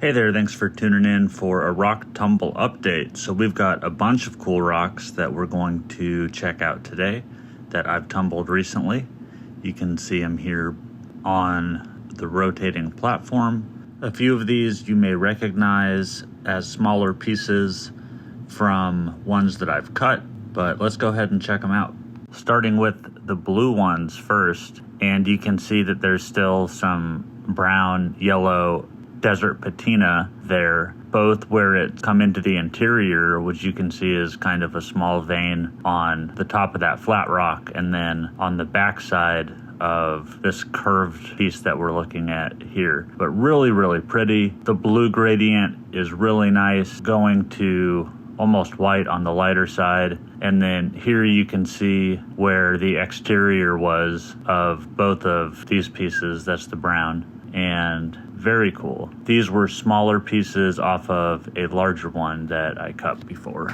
Hey there, thanks for tuning in for a rock tumble update. So we've got a bunch of cool rocks that we're going to check out today that I've tumbled recently. You can see them here on the rotating platform. A few of these you may recognize as smaller pieces from ones that I've cut, but let's go ahead and check them out. Starting with the blue ones first, and you can see that there's still some brown, yellow, desert patina there, both where it's come into the interior, which you can see is kind of a small vein on the top of that flat rock, and then on the back side of this curved piece that we're looking at here. But really, really pretty. The blue gradient is really nice, going to almost white on the lighter side. And then here you can see where the exterior was of both of these pieces. That's the brown. And very cool. These were smaller pieces off of a larger one that I cut before.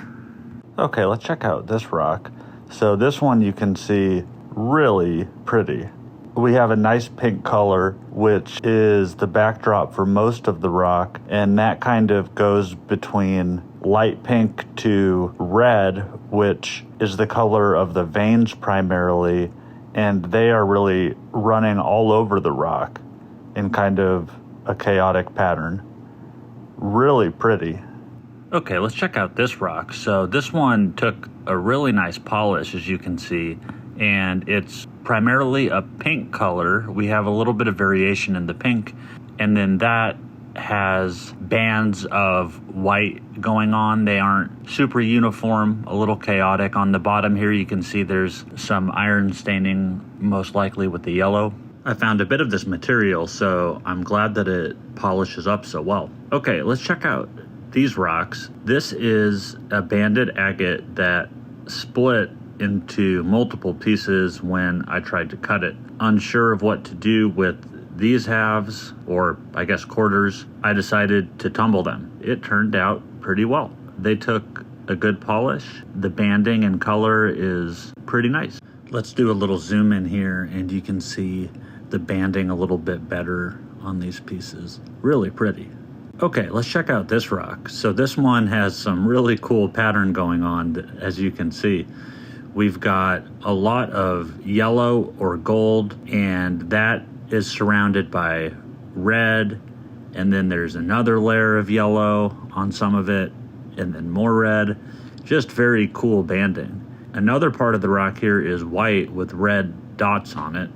Okay, let's check out this rock. So this one you can see really pretty. We have a nice pink color, which is the backdrop for most of the rock, and that kind of goes between light pink to red, which is the color of the veins primarily, and they are really running all over the rock in kind of a chaotic pattern. Really pretty. Okay, let's check out this rock. So this one took a really nice polish, as you can see, and it's primarily a pink color. We have a little bit of variation in the pink, and then that has bands of white going on. They aren't super uniform, a little chaotic. On the bottom here you can see there's some iron staining, most likely with the yellow. I found a bit of this material, so I'm glad that it polishes up so well. Okay, let's check out these rocks. This is a banded agate that split into multiple pieces when I tried to cut it. Unsure of what to do with these halves, or I guess quarters, I decided to tumble them. It turned out pretty well. They took a good polish. The banding and color is pretty nice. Let's do a little zoom in here and you can see the banding a little bit better on these pieces. Really pretty. Okay, let's check out this rock. So this one has some really cool pattern going on, as you can see. We've got a lot of yellow or gold, and that is surrounded by red, and then there's another layer of yellow on some of it, and then more red. Just very cool banding. Another part of the rock here is white with red dots on it.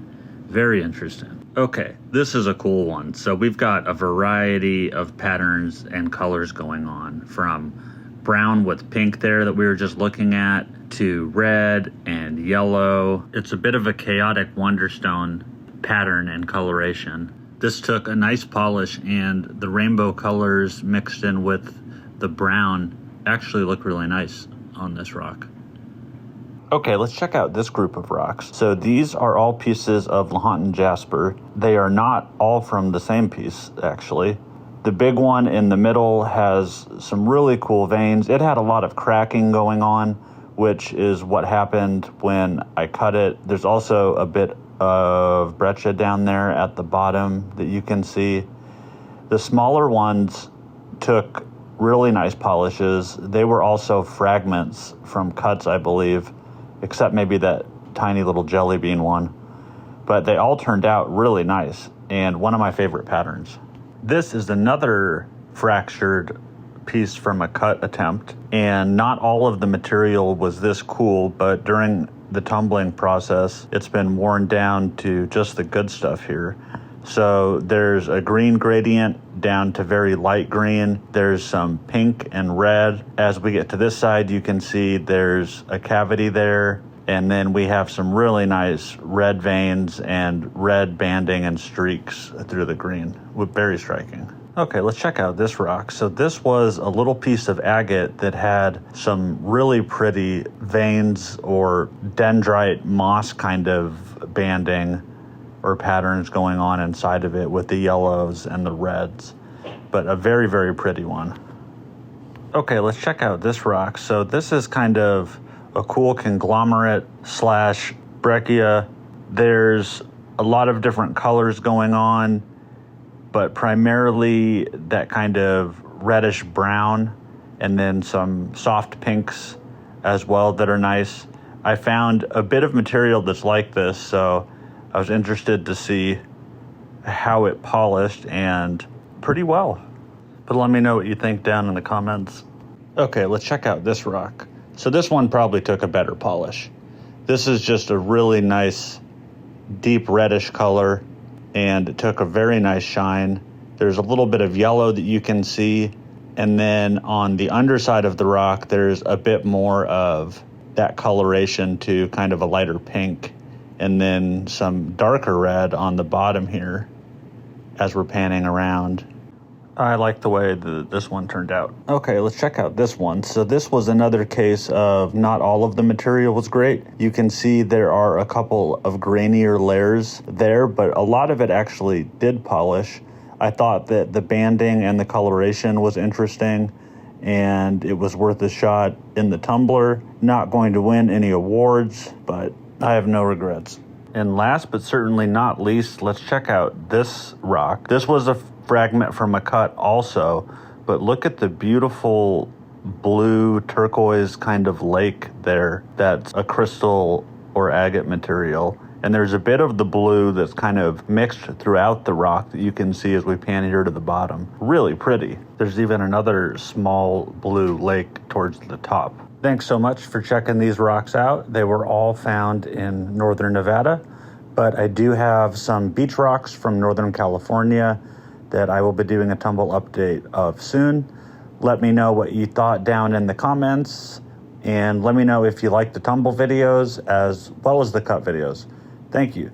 Very interesting. Okay, this is a cool one. So we've got a variety of patterns and colors going on, from brown with pink there that we were just looking at, to red and yellow. It's a bit of a chaotic Wonderstone pattern and coloration. This took a nice polish, and the rainbow colors mixed in with the brown actually look really nice on this rock. Okay, let's check out this group of rocks. So these are all pieces of Lahontan Jasper. They are not all from the same piece, actually. The big one in the middle has some really cool veins. It had a lot of cracking going on, which is what happened when I cut it. There's also a bit of breccia down there at the bottom that you can see. The smaller ones took really nice polishes. They were also fragments from cuts, I believe, except maybe that tiny little jelly bean one. But they all turned out really nice, and one of my favorite patterns. This is another fractured piece from a cut attempt, and not all of the material was this cool, but during the tumbling process, it's been worn down to just the good stuff here. So there's a green gradient down to very light green. There's some pink and red. As we get to this side, you can see there's a cavity there. And then we have some really nice red veins and red banding and streaks through the green. Very striking. Okay, let's check out this rock. So this was a little piece of agate that had some really pretty veins or dendrite moss kind of banding or patterns going on inside of it with the yellows and the reds, but a very, very pretty one. Okay, let's check out this rock. So this is kind of a cool conglomerate slash breccia. There's a lot of different colors going on, but primarily that kind of reddish brown, and then some soft pinks as well that are nice. I found a bit of material that's like this, so I was interested to see how it polished, and pretty well. But let me know what you think down in the comments. Okay, let's check out this rock. So this one probably took a better polish. This is just a really nice deep reddish color, and it took a very nice shine. There's a little bit of yellow that you can see, and then on the underside of the rock there's a bit more of that coloration to kind of a lighter pink, and then some darker red on the bottom here as we're panning around. I like the way this one turned out. Okay, let's check out this one. So this was another case of not all of the material was great. You can see there are a couple of grainier layers there, but a lot of it actually did polish. I thought that the banding and the coloration was interesting, and it was worth a shot in the tumbler. Not going to win any awards, but I have no regrets. And last but certainly not least, let's check out this rock. This was a fragment from a cut also, but look at the beautiful blue turquoise kind of lake there. That's a crystal or agate material. And there's a bit of the blue that's kind of mixed throughout the rock that you can see as we pan here to the bottom. Really pretty. There's even another small blue lake towards the top. Thanks so much for checking these rocks out. They were all found in northern Nevada, but I do have some beach rocks from Northern California that I will be doing a tumble update of soon. Let me know what you thought down in the comments, and let me know if you like the tumble videos as well as the cut videos. Thank you.